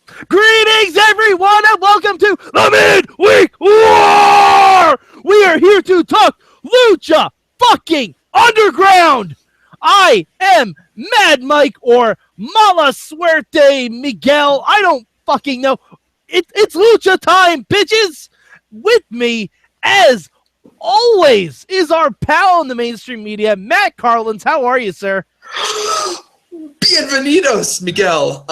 Greetings, everyone, and welcome to the Midweek War! We are here to talk Lucha fucking Underground! I am Mad Mike or Mala Suerte Miguel. I don't fucking know. It's Lucha time, bitches! With me, as always, is our pal in the mainstream media, Matt Carlins. How are you, sir? Bienvenidos, Miguel.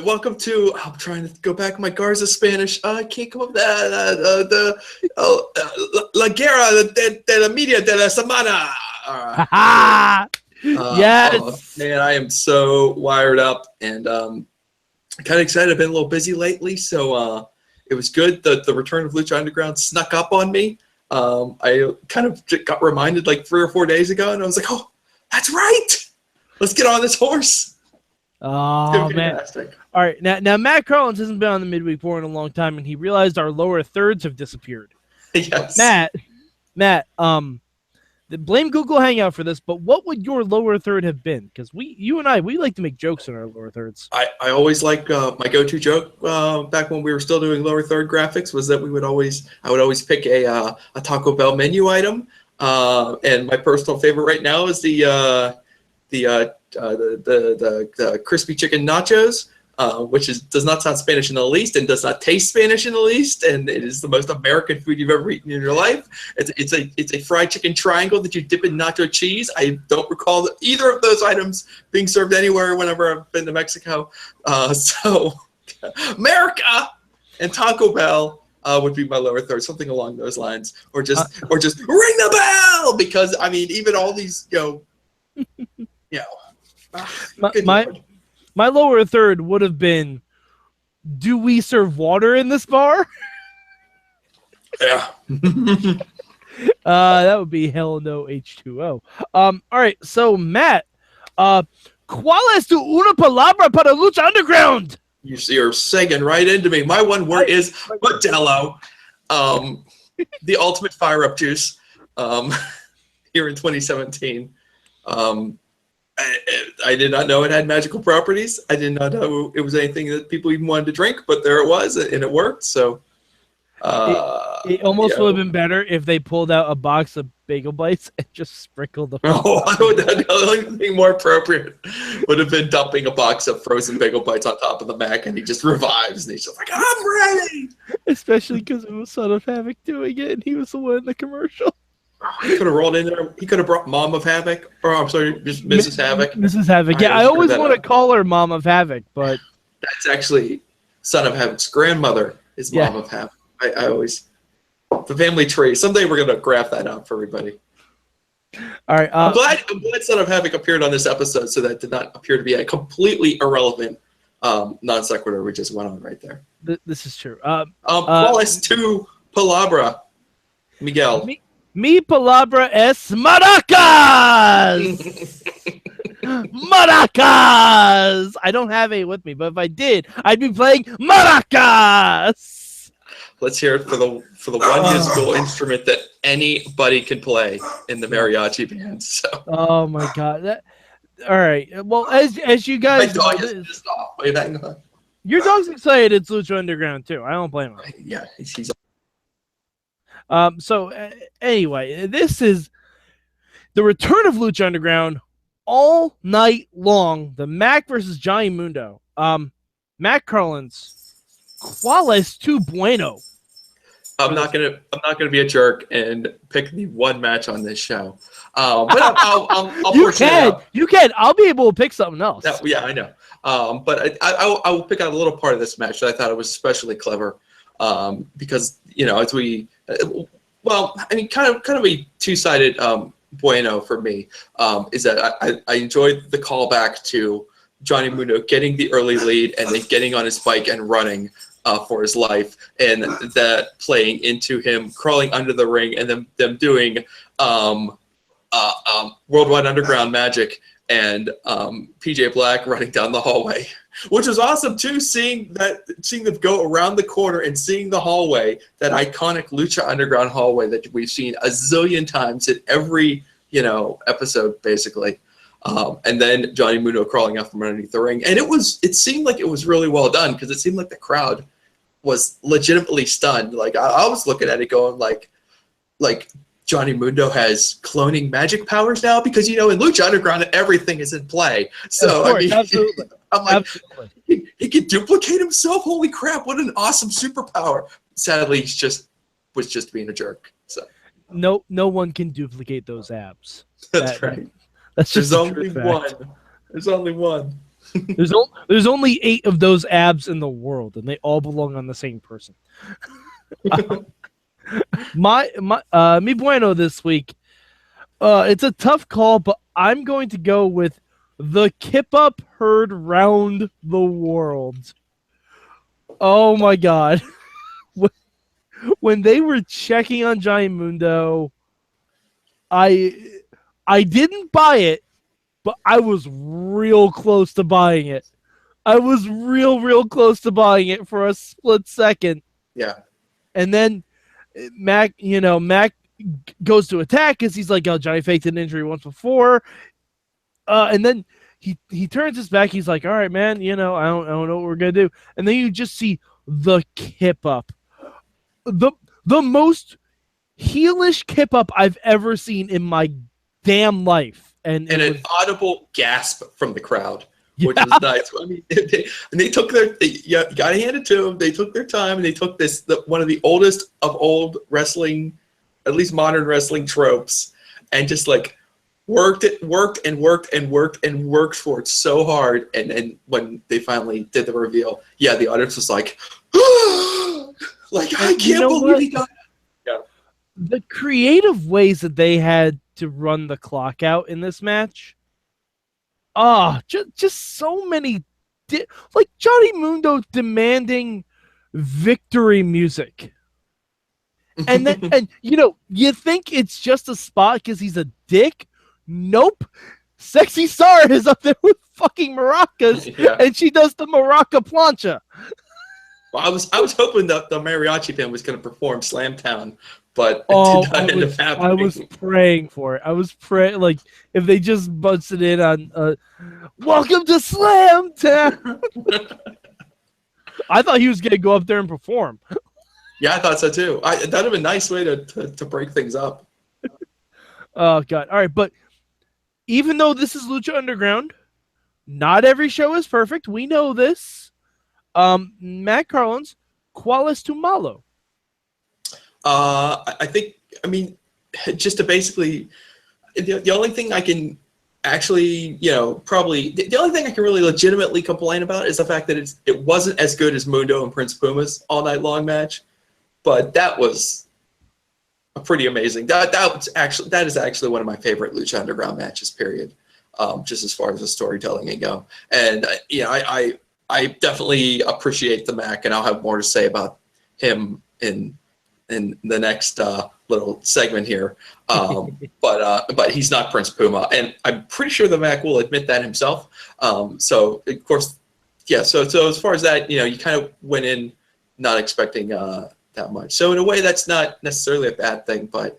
Welcome to. I'm trying to go back. My Garza Spanish. I can't come up with that. La Guerra de la Media de la Semana. Yes. Oh, man, I am so wired up and kind of excited. I've been a little busy lately, so it was good. The return of Lucha Underground snuck up on me. I kind of got reminded like 3 or 4 days ago, and I was like, oh, that's right. Let's get on this horse. Oh, man. All right. Now, Matt Carlins hasn't been on the Midweek War in a long time, and he realized our lower thirds have disappeared. Yes. Matt, blame Google Hangout for this, but what would your lower third have been? Because you and I like to make jokes in our lower thirds. I always like my go-to joke back when we were still doing lower third graphics was that I would always pick a Taco Bell menu item, and my personal favorite right now is the crispy chicken nachos, which does not sound Spanish in the least and does not taste Spanish in the least, and it is the most American food you've ever eaten in your life. It's a fried chicken triangle that you dip in nacho cheese. I don't recall either of those items being served anywhere whenever I've been to Mexico. So America and Taco Bell would be my lower third, something along those lines, or just ring the bell, because I mean even all these My lower third would have been, do we serve water in this bar? Yeah. That would be hell no H2O. All right, so Matt, ¿cuál es tu una palabra para Lucha Underground? You're singing right into me. My one word is Modelo, the ultimate fire-up juice here in 2017. I did not know it had magical properties. I did not know it was anything that people even wanted to drink, but there it was, and it worked. So it almost would have been better if they pulled out a box of bagel bites and just sprinkled them. Oh, the only thing more appropriate would have been dumping a box of frozen bagel bites on top of the Mac, and he just revives, and he's just like, I'm ready. Especially because it was Son of Havoc doing it, and he was the one in the commercial. He could have rolled in there. He could have brought Mom of Havoc, or I'm sorry, just Mrs. Havoc. Mrs. Havoc. Yeah, I always want to call her Mom of Havoc, but that's actually Son of Havoc's grandmother is Mom of Havoc. I always the family tree. Someday we're gonna graph that out for everybody. All right. I'm glad Son of Havoc appeared on this episode, so that did not appear to be a completely irrelevant non sequitur we just went on right there. This is true. ¿Cuál es tu palabra, Miguel? Mi palabra es maracas! Maracas! I don't have a with me, but if I did, I'd be playing maracas! Let's hear it for the one musical instrument that anybody can play in the mariachi band. So. Oh my god! All right. Well, as you guys know, your dog's excited. It's Lucha Underground too. I don't blame him. Yeah, he's. So anyway, this is the return of Lucha Underground all night long. The Mack versus Johnny Mundo. Matt Carlins, ¿cuál es tu bueno? I'm not gonna be a jerk and pick the one match on this show. But I'll you can. I'll be able to pick something else. Yeah, I know. But I will pick out a little part of this match that I thought it was especially clever. Because as we kind of a two-sided bueno for me is that I enjoyed the callback to Johnny Mundo getting the early lead and then getting on his bike and running for his life, and that playing into him crawling under the ring and them doing Worldwide Underground magic and PJ Black running down the hallway, which was awesome too. Seeing them go around the corner and seeing the hallway, that iconic Lucha Underground hallway that we've seen a zillion times in every episode basically. And then Johnny Mundo crawling out from underneath the ring. And it seemed like it was really well done because it seemed like the crowd was legitimately stunned. Like I was looking at it going like Johnny Mundo has cloning magic powers now because, in Lucha Underground, everything is in play. So, of course, absolutely. I'm like, absolutely. He can duplicate himself? Holy crap, what an awesome superpower. Sadly, he was just being a jerk. So No one can duplicate those abs. That's right. That's just There's only one. There's only one. There's only 8 of those abs in the world, and they all belong on the same person. Mi bueno this week. It's a tough call, but I'm going to go with the Kip Up heard round the world. Oh my god. When they were checking on Johnny Mundo, I didn't buy it, but I was real close to buying it. I was real close to buying it for a split second. Yeah. And then Mac goes to attack because he's like, oh, Johnny faked an injury once before. And then he turns his back. He's like, all right, man, I don't know what we're going to do. And then you just see the Kip Up. The most heelish Kip Up I've ever seen in my damn life. And an audible gasp from the crowd, which is nice. I mean, they took you gotta hand it to them. They took their time and they took one of the oldest of old wrestling, at least modern wrestling tropes, and just like worked for it so hard. And when they finally did the reveal, the audience was like, like, I can't believe he got it. Yeah. The creative ways that they had to run the clock out in this match. Just so many, like Johnny Mundo demanding victory music. And then, and you think it's just a spot because he's a dick? Nope. Sexy Star is up there with fucking maracas, and she does the maraca plancha. Well, I was hoping that the mariachi band was going to perform Slamtown, but it did not end up happening. I was praying for it. I was praying, like, if they just busted in on "Welcome to Slamtown." I thought he was going to go up there and perform. Yeah, I thought so too. That'd have been a nice way to break things up. Oh god! All right, but even though this is Lucha Underground, not every show is perfect. We know this. Matt Carlins, ¿cuál es tu malo? I think, just to basically, the only thing I can actually, probably, the only thing I can really legitimately complain about is the fact that it wasn't as good as Mundo and Prince Puma's all night long match, but that was a pretty amazing. That is actually one of my favorite Lucha Underground matches, period. Just as far as the storytelling can go. And I definitely appreciate the Mac, and I'll have more to say about him in the next little segment here. But he's not Prince Puma, and I'm pretty sure the Mac will admit that himself. So of course, So as far as that, you kind of went in not expecting that much. So in a way, that's not necessarily a bad thing, but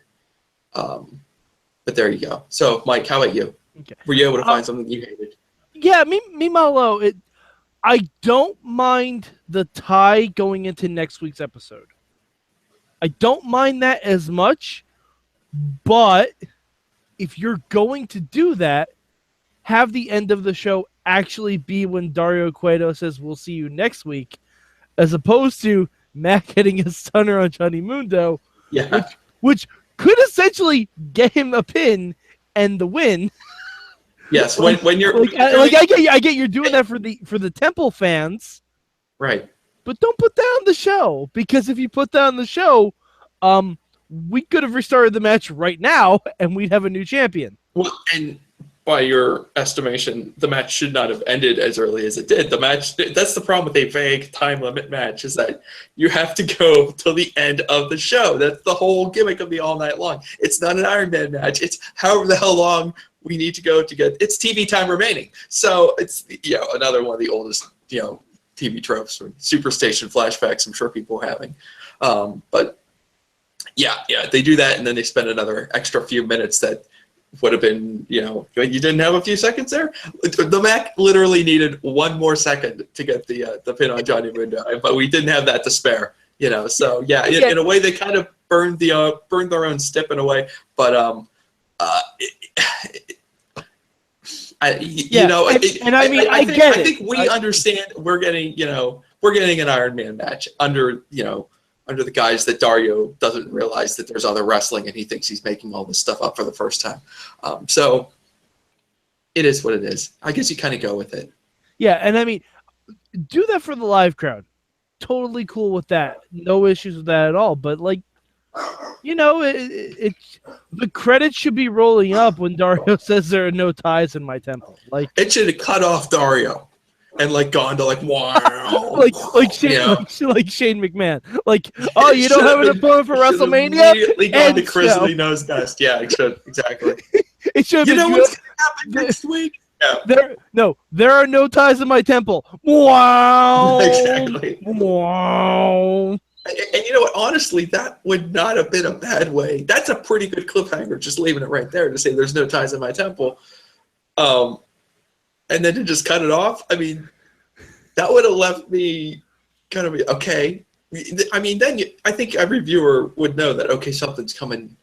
there you go. So Mike, how about you? Okay. Were you able to find something you hated? Yeah, me malo. I don't mind the tie going into next week's episode. I don't mind that as much, but if you're going to do that, have the end of the show actually be when Dario Cueto says, "We'll see you next week," as opposed to Mac hitting a stunner on Johnny Mundo, which could essentially get him a pin and the win. Yes, when you're I get you're doing that for the Temple fans, right? But don't put that on the show, because if you put that on the show, we could have restarted the match right now and we'd have a new champion. Well, and by your estimation, the match should not have ended as early as it did. That's the problem with a vague time limit match, is that you have to go till the end of the show. That's the whole gimmick of the all night long. It's not an Iron Man match. It's however the hell long we need to go to get it's TV time remaining. So it's another one of the oldest TV tropes or Superstation flashbacks I'm sure people are having. But they do that, and then they spend another extra few minutes that would have been, you didn't have a few seconds there. The Mack literally needed one more second to get the pin on Johnny Mundo, but we didn't have that to spare. So yeah, in a way they kind of burned their own step in a way, but I think we understand we're getting an Iron Man match under the guise that Dario doesn't realize that there's other wrestling and he thinks he's making all this stuff up for the first time. So it is what it is. I guess you kind of go with it. Yeah, and I mean, do that for the live crowd. Totally cool with that. No issues with that at all. But the credits should be rolling up when Dario says there are no ties in my temple. It should have cut off Dario and gone to wow. like Shane McMahon. Oh, you don't have an opponent for WrestleMania? Immediately gone to Chris Lee knows best. Yeah, it should exactly. It should. You know what's gonna happen next week? Yeah. There are no ties in my temple. Wow. Exactly. Wow. And you know what? Honestly, that would not have been a bad way. That's a pretty good cliffhanger, just leaving it right there to say there's no ties in my temple. And then to just cut it off, I mean, that would have left me kind of, okay. I mean, then I think every viewer would know that, okay, something's coming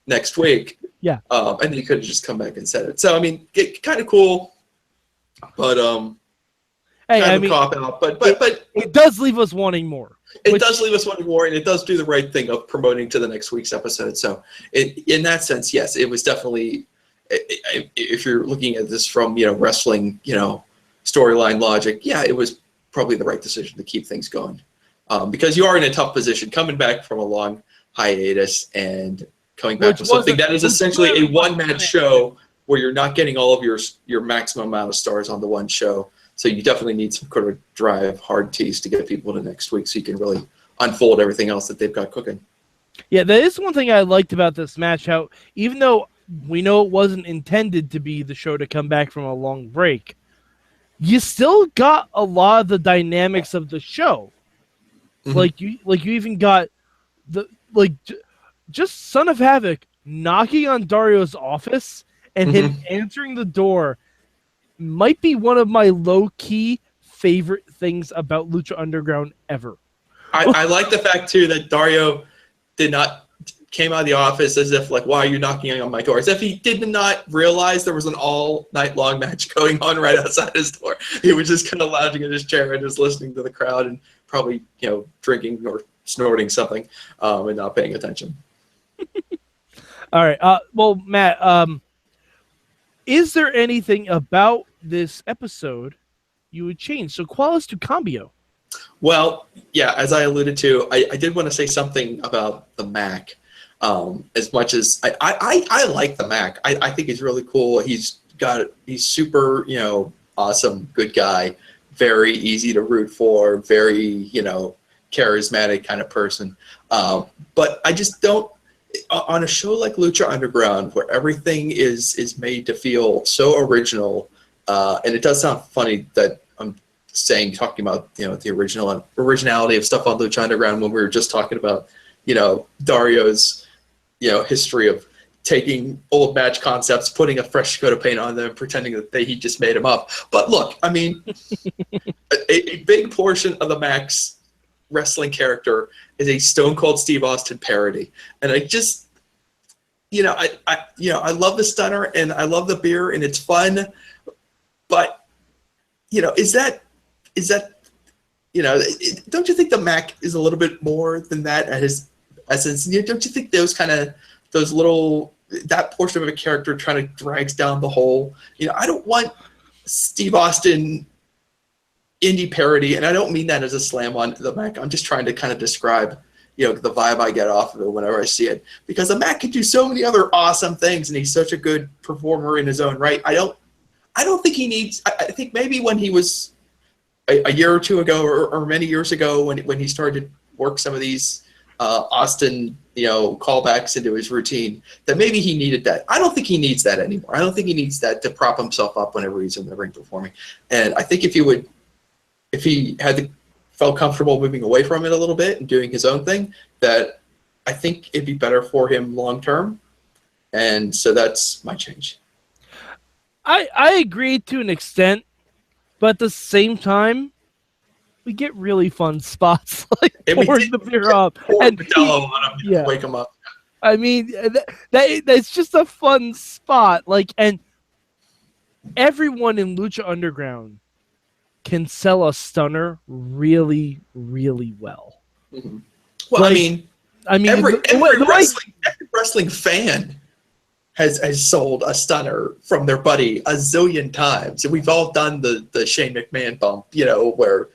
next week. Yeah. And you could have just come back and said it. So, I mean, kind of cool, but cop out. But it does leave us wanting more. It does leave us wanting more, and it does do the right thing of promoting to the next week's episode. So, in that sense, yes, it was definitely. If you're looking at this from wrestling storyline logic, yeah, it was probably the right decision to keep things going, because you are in a tough position coming back from a long hiatus and coming back with something that is essentially a one-match show where you're not getting all of your maximum amount of stars on the one show. So you definitely need some kind of drive, hard tease to get people to next week so you can really unfold everything else that they've got cooking. Yeah, that is one thing I liked about this match, how even though we know it wasn't intended to be the show to come back from a long break, you still got a lot of the dynamics of the show. Mm-hmm. You even got just Son of Havoc knocking on Dario's office and him answering the door might be one of my low-key favorite things about Lucha Underground ever. I like the fact, too, that Dario came out of the office as if, why are you knocking on my door? As if he did not realize there was an all-night-long match going on right outside his door. He was just kind of lounging in his chair and just listening to the crowd and probably, drinking or snorting something and not paying attention. All right. Well, Matt, is there anything about this episode you would change? So, qualis to cambio. Well, yeah, as I alluded to, I did want to say something about the Mack. As much as I like the Mack, I think he's really cool. He's super, awesome, good guy, very easy to root for, very, charismatic kind of person. But I just don't, on a show like Lucha Underground, where everything is made to feel so original, and it does sound funny that I'm talking about the originality of stuff on Lucha Underground when we were just talking about Dario's history of taking old match concepts, putting a fresh coat of paint on them, pretending that he just made them up. But look, I mean, a big portion of the Mack's wrestling character is a Stone Cold Steve Austin parody, and I just, I love the stunner and I love the beer and it's fun, but is that don't you think the Mack is a little bit more than that at his essence? Don't you think that portion of a character trying to drags down the whole? I don't want Steve Austin indie parody, and I don't mean that as a slam on the Mack. I'm just trying to kind of describe, the vibe I get off of it whenever I see it, because the Mack can do so many other awesome things, and he's such a good performer in his own right. I don't think he needs. I think maybe when he was a year or two ago, or many years ago, when he started to work some of these Austin, callbacks into his routine, that maybe he needed that. I don't think he needs that anymore. I don't think he needs that to prop himself up whenever he's in the ring performing. And I think if he felt comfortable moving away from it a little bit and doing his own thing, that I think it'd be better for him long term. And so that's my change. I agree to an extent, but at the same time, we get really fun spots like pouring the beer up. And wake him up. I mean, that's just a fun spot. Like, and everyone in Lucha Underground can sell a stunner really, really well. Mm-hmm. Well, like, I mean, every wrestling fan has sold a stunner from their buddy a zillion times, and we've all done the Shane McMahon bump, where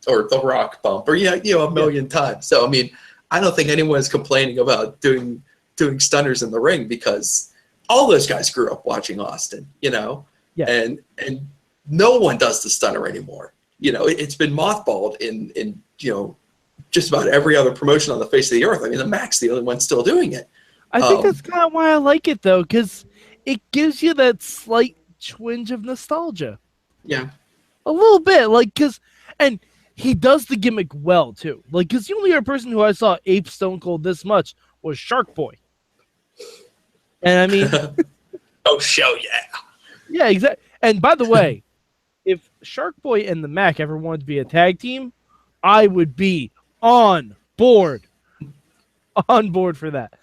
or the Rock bump, or a million times. So I mean, I don't think anyone's complaining about doing stunners in the ring, because all those guys grew up watching Austin, and no one does the stunner anymore. It's been mothballed in just about every other promotion on the face of the earth. I mean, the Mack's the only one still doing it. I think that's kind of why I like it, though, because it gives you that slight twinge of nostalgia. Yeah. A little bit, and he does the gimmick well, too. Because the only other person who I saw ape Stone Cold this much was Shark Boy. And I mean... oh, show, yeah. Yeah, exactly. And by the way, if Shark Boy and the Mack ever wanted to be a tag team, I would be on board. On board for that.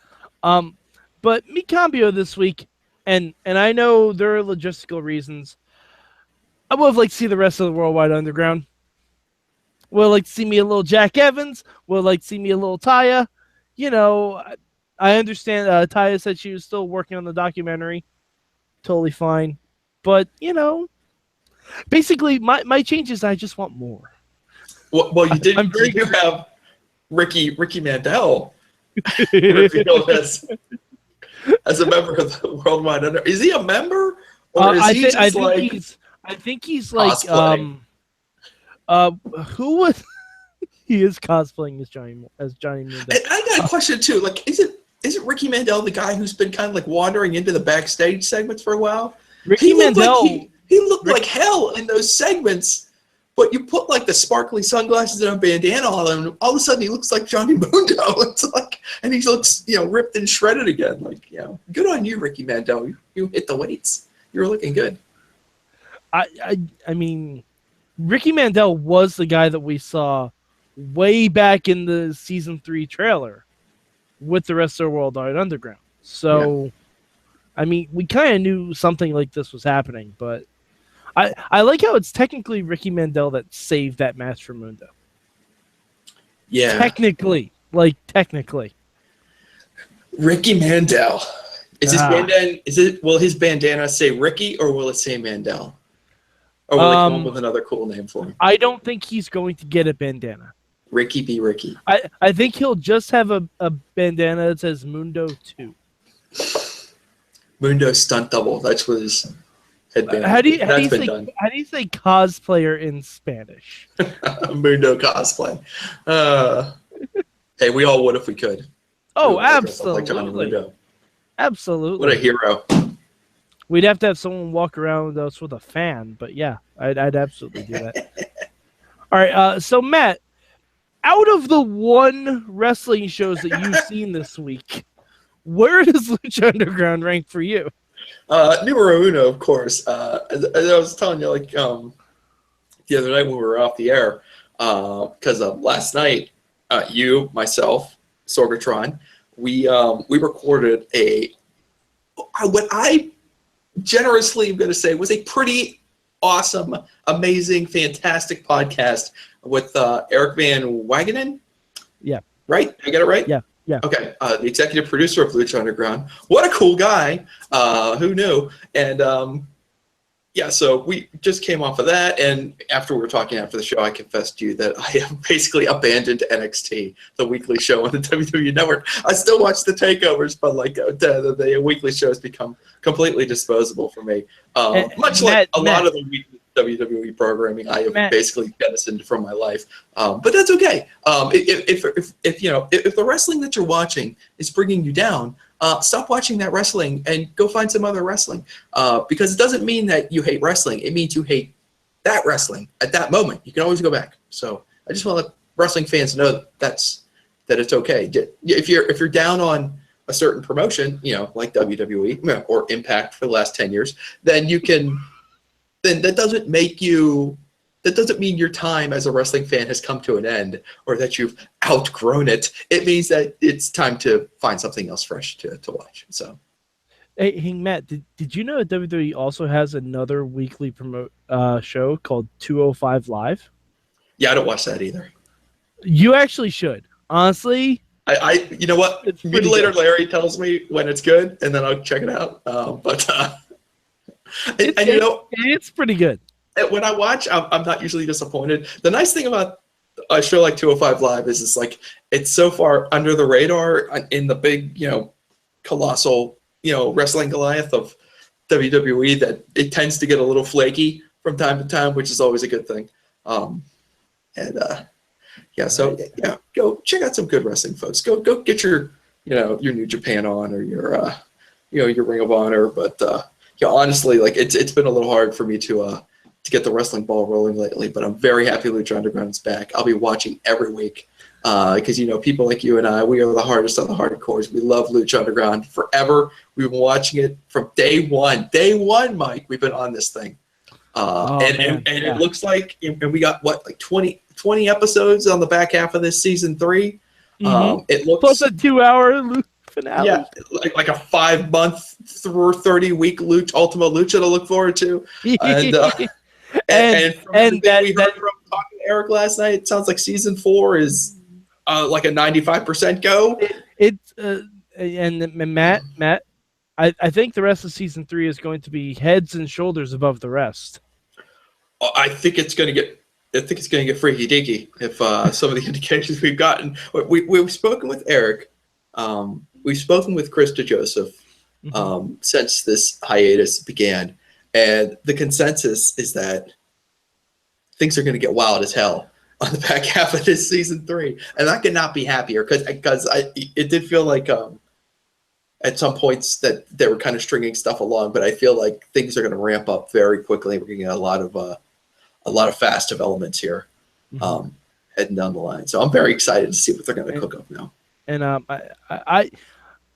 But Mi Cambio this week, and I know there are logistical reasons. I would have liked to see the rest of the Worldwide Underground. Would have liked to see me a little Jack Evans. Would have liked to see me a little Taya. I understand Taya said she was still working on the documentary. Totally fine. But, basically my change is I just want more. Well, you did have Ricky Mandel as a member of the Worldwide Under. Is he a member, or is he I think he's like who was he is cosplaying as Johnny Mundo. And I got a question too. Like, isn't Ricky Mandel the guy who's been kind of like wandering into the backstage segments for a while? He looked like hell in those segments. But you put like the sparkly sunglasses and a bandana on him, and all of a sudden he looks like Johnny Mundo. It's like, and he looks, ripped and shredded again. Like, good on you, Ricky Mandel. You hit the weights. You're looking good. I mean, Ricky Mandel was the guy that we saw way back in the season 3 trailer with the rest of the Worldwide Underground. So, yeah. I mean, we kind of knew something like this was happening, but. I like how it's technically Ricky Mandel that saved that match for Mundo. Yeah. Technically. Ricky Mandel. Will his bandana say Ricky, or will it say Mandel? Or will it come up with another cool name for him? I don't think he's going to get a bandana. Ricky B. Ricky. I think he'll just have a bandana that says Mundo 2. Mundo Stunt Double. That's what his... How do you say cosplayer in Spanish? Mundo cosplay. Hey, we all would if we could. Oh, absolutely. Absolutely. What a hero. We'd have to have someone walk around us with a fan, but yeah, I'd absolutely do that. All right, so Matt, out of the one wrestling shows that you've seen this week, where does Lucha Underground rank for you? Numero uno, of course. As I was telling you, like the other night when we were off the air, because last night, you, myself, Sorgatron, we recorded what I generously am going to say was a pretty awesome, amazing, fantastic podcast with Eric Van Wagenen. Yeah. Right? Did I get it right? Yeah. Yeah. Okay. The executive producer of Lucha Underground. What a cool guy. Who knew? And so we just came off of that. And after we were talking after the show, I confessed to you that I have basically abandoned NXT, the weekly show on the WWE Network. I still watch the takeovers, but like the weekly shows become completely disposable for me. Much like a lot of the weekly WWE programming, I have basically jettisoned from my life, but that's okay. If the wrestling that you're watching is bringing you down, stop watching that wrestling and go find some other wrestling, because it doesn't mean that you hate wrestling. It means you hate that wrestling at that moment. You can always go back. So I just want to let wrestling fans know that it's okay. If you're down a certain promotion, like WWE or Impact for the last 10 years, then that doesn't mean your time as a wrestling fan has come to an end or that you've outgrown it. It means that it's time to find something else fresh to watch. So, Hey, Matt, did you know that WWE also has another weekly show called 205 Live? yeah, I don't watch that either. You actually should. Honestly, you know what? it's pretty Mutilator good. Larry tells me when it's good, and then I'll check it out. It's pretty good. When I watch, I'm not usually disappointed. The nice thing about a show like 205 Live is it's so far under the radar in the big, colossal, wrestling Goliath of WWE that it tends to get a little flaky from time to time, which is always a good thing. Go check out some good wrestling, folks. Go get your New Japan on or your Ring of Honor. But honestly, it's been a little hard for me to get the wrestling ball rolling lately. But I'm very happy Lucha Underground's back. I'll be watching every week because people like you and I, we are the hardest of the hardcores. We love Lucha Underground forever. We've been watching it from day one. Day one, Mike. We've been on this thing. It looks like, and we got 20 episodes on the back half of this season 3. Mm-hmm. It looks plus a 2-hour finale. Yeah, like a 5-month through 30-week Ultima Lucha to look forward to. And we heard from talking to Eric last night, it sounds like season 4 is like a 95% go. And Matt, I think the rest of season 3 is going to be heads and shoulders above the rest. I think it's going to get freaky deaky if some of the indications we've gotten. We've spoken with Eric. We've spoken with Chris DeJoseph since this hiatus began, and the consensus is that things are going to get wild as hell on the back half of this season 3, and I could not be happier because it did feel like at some points that they were kind of stringing stuff along, but I feel like things are going to ramp up very quickly. We're going to get a lot of fast developments here heading down the line. So I'm very excited to see what they're going to cook up now. And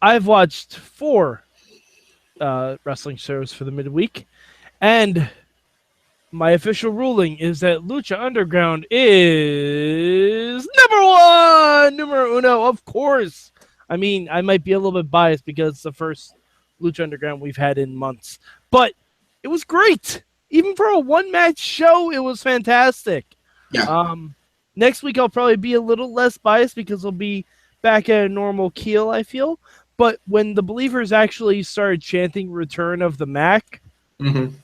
I've watched 4 wrestling shows for the midweek, and my official ruling is that Lucha Underground is numero uno, of course. I mean, I might be a little bit biased because it's the first Lucha Underground we've had in months, but it was great. Even for a one-match show, it was fantastic. Yeah. Next week, I'll probably be a little less biased because we'll be back at a normal keel, I feel. But when the Believers actually started chanting "Return of the Mack," I'm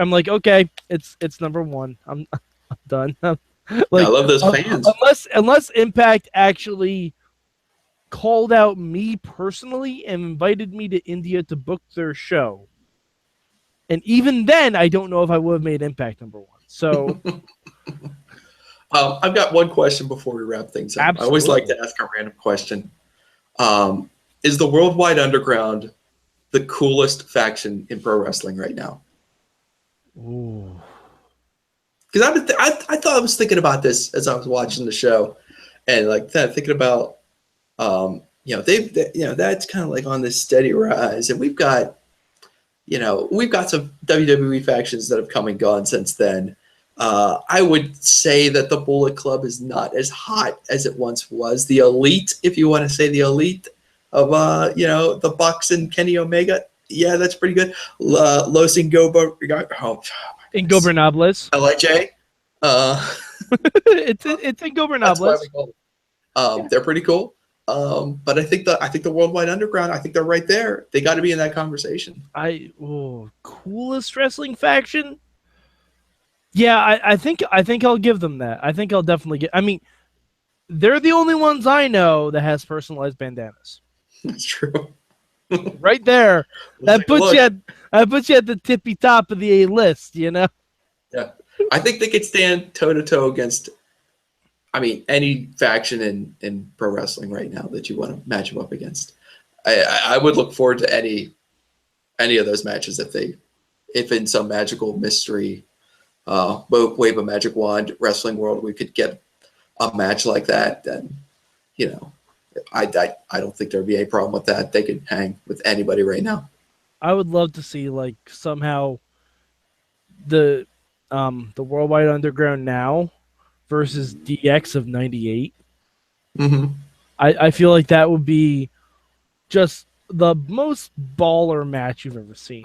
like, okay, it's number 1. I'm done. I love those fans. Unless Impact actually called out me personally and invited me to India to book their show. And even then, I don't know if I would have made Impact number 1. So, I've got one question before we wrap things up. Absolutely. I always like to ask a random question. Is the Worldwide Underground the coolest faction in pro wrestling right now? Ooh. Because I thought I was thinking about this as I was watching the show, and thinking about, that's kind of like on this steady rise, and we've got some WWE factions that have come and gone since then. I would say that the Bullet Club is not as hot as it once was. The Elite, if you want to say the Elite of, the Bucks and Kenny Omega, yeah, that's pretty good. Los Ingobernables. LIJ. It's Ingobernables. They're pretty cool. But I think the Worldwide Underground, I think they're right there. They got to be in that conversation. Coolest wrestling faction? Yeah, I think I'll give them that. I think I'll definitely get. I mean, they're the only ones I know that has personalized bandanas. That's true. Right there, that puts you at the tippy top of the A list. Yeah, I think they could stand toe to toe against. I mean, any faction in pro wrestling right now that you want to match them up against. I would look forward to any of those matches if in some magical mystery, wave a magic wand wrestling world we could get a match like that. Then, I don't think there'd be any problem with that. They could hang with anybody right now. I would love to see like somehow the Worldwide Underground now versus DX of '98. Mm-hmm. I feel like that would be just the most baller match you've ever seen.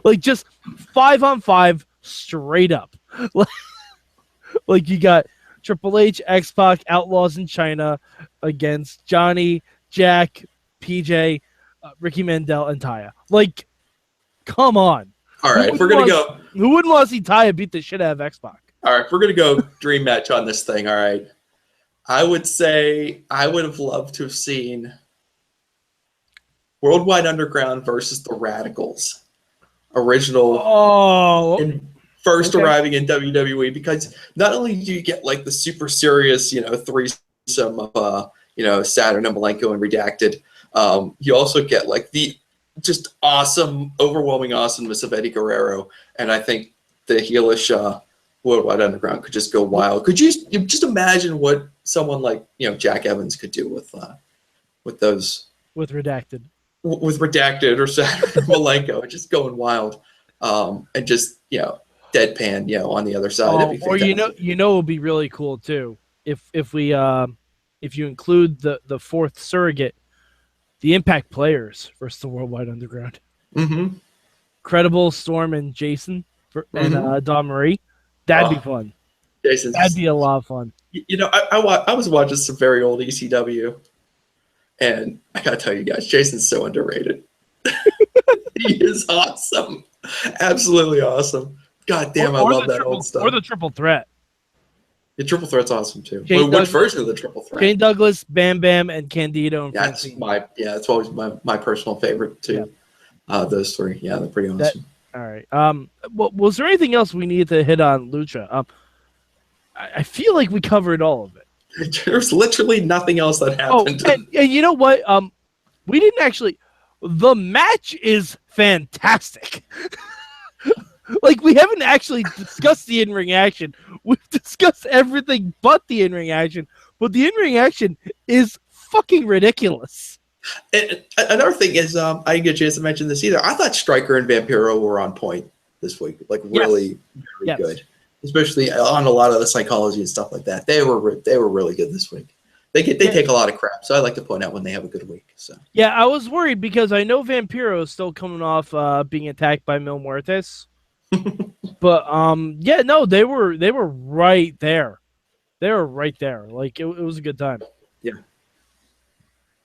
Like just 5-on-5 straight up. Like you got Triple H, X-Pac, Outlaws in China against Johnny, Jack, PJ, Ricky Mandel, and Taya. Like, come on. All right, we're going to go. Who wouldn't want to see Taya beat the shit out of X-Pac? All right, we're going to go dream match on this thing. All right. I would say I would have loved to have seen Worldwide Underground versus the Radicals. Original first arriving in WWE, because not only do you get like the super serious, threesome of Saturn and Malenko and Redacted, you also get like the just awesome, overwhelming awesomeness of Eddie Guerrero, and I think the heelish Worldwide Underground could just go wild. Could you just imagine what someone like Jack Evans could do with those with Redacted? With Redacted or Saturn or Malenko, just going wild, and just deadpan on the other side. Or it would be really cool too if you include the fourth surrogate, the Impact players versus the Worldwide Underground. Mm-hmm. Credible, Storm, and Jason and Dawn Marie. That'd be fun. That'd be a lot of fun. I was watching some very old ECW. And I gotta tell you guys, Jason's so underrated. He is awesome, absolutely awesome. God damn, I love that old stuff. Or the Triple Threat. The Triple Threat's awesome too. Which version of the Triple Threat? Shane Douglas, Bam Bam, and Candido. And that's always my personal favorite too. Yeah. Those three, they're pretty awesome. All right. Was there anything else we needed to hit on Lucha? I feel like we covered all of it. There's literally nothing else that happened. And you know what? We didn't actually. The match is fantastic. Like, we haven't actually discussed the in-ring action. We've discussed everything but the in-ring action. But the in-ring action is fucking ridiculous. And another thing is, I didn't get a chance to mention this either. I thought Stryker and Vampiro were on point this week. Like, really, very good. Especially on a lot of the psychology and stuff like that. They were really good this week. They take a lot of crap, so I like to point out when they have a good week. So I was worried because I know Vampiro is still coming off being attacked by Mil Muertes, but they were right there. They were right there. Like it was a good time. Yeah.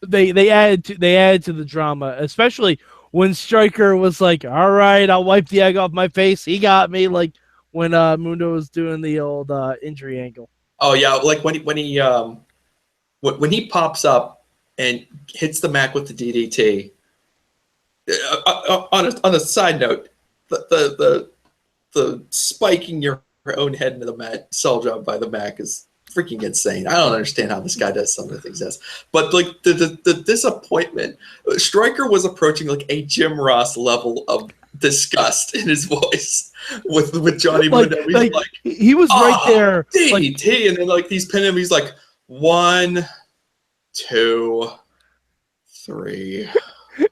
They added to the drama, especially when Stryker was like, "All right, I'll wipe the egg off my face. He got me." Like. When Mundo was doing the old injury angle. Oh yeah, like when he pops up and hits the Mac with the DDT. On a side note, the spiking your own head into the mat sell job by the Mac is freaking insane. I don't understand how this guy does some of the things he does. But like the disappointment, Stryker was approaching like a Jim Ross level of disgust in his voice with Johnny Mundo. He was right there. DDT, and then like he's pinning him. He's like 1, 2, 3.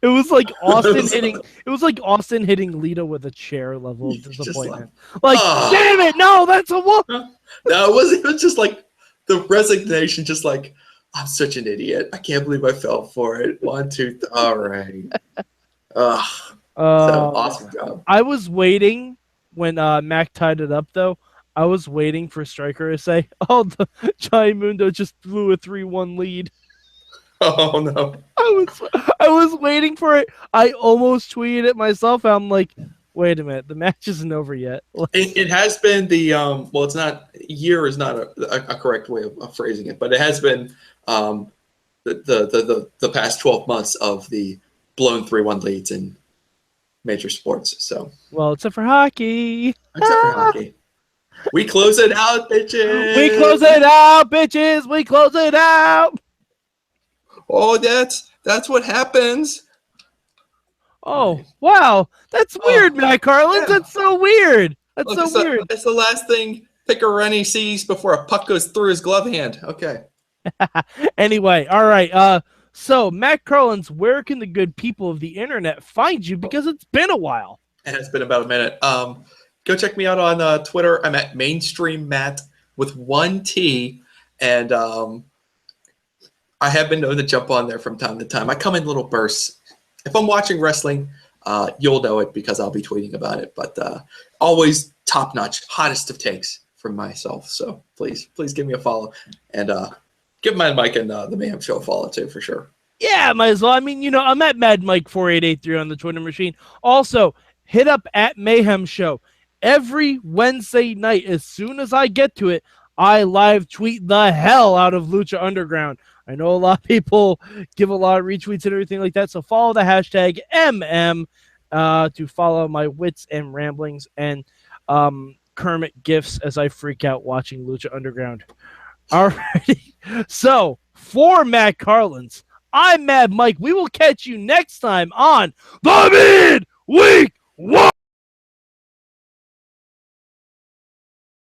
It was like Austin hitting. It was like Austin hitting Lita with a chair level of disappointment. Damn it! No, that's a wolf. No, it wasn't. It was just like the resignation. Just like, I'm such an idiot. I can't believe I fell for it. 1, 2. All right. Awesome job. I was waiting when Mac tied it up, though. I was waiting for Stryker to say, "Oh, Johnny Mundo just blew a 3-1 lead." Oh no! I was waiting for it. I almost tweeted it myself. I'm like, wait a minute, the match isn't over yet. It has been the well, it's not. Year is not a correct way of phrasing it, but it has been the past 12 months of the blown 3-1 leads in major sports. So except for hockey. Except for hockey. We close it out, bitches. We close it out, bitches. We close it out. Oh, that's what happens. Oh, wow. That's weird, Matt Carlins. Yeah. That's so weird. That's so weird. It's the last thing Piccarenny sees before a puck goes through his glove hand. Okay. Anyway, all right. So Matt Carlins, where can the good people of the internet find you? Because it's been a while. It has been about a minute. Go check me out on Twitter. I'm at Mainstream Matt with 1 T, and I have been known to jump on there from time to time. I come in little bursts. If I'm watching wrestling, you'll know it because I'll be tweeting about it. But always top-notch, hottest of takes from myself. So please give me a follow, and give my Mike and the Mayhem Show a follow too, for sure. Yeah, might as well. I mean, I'm at Mad Mike 4883 on the Twitter machine. Also, hit up at Mayhem Show every Wednesday night. As soon as I get to it, I live tweet the hell out of Lucha Underground. I know a lot of people give a lot of retweets and everything like that, so follow the hashtag MM to follow my wits and ramblings and Kermit gifs as I freak out watching Lucha Underground. Alrighty. So, for Matt Carlins, I'm Mad Mike. We will catch you next time on the Midweek War.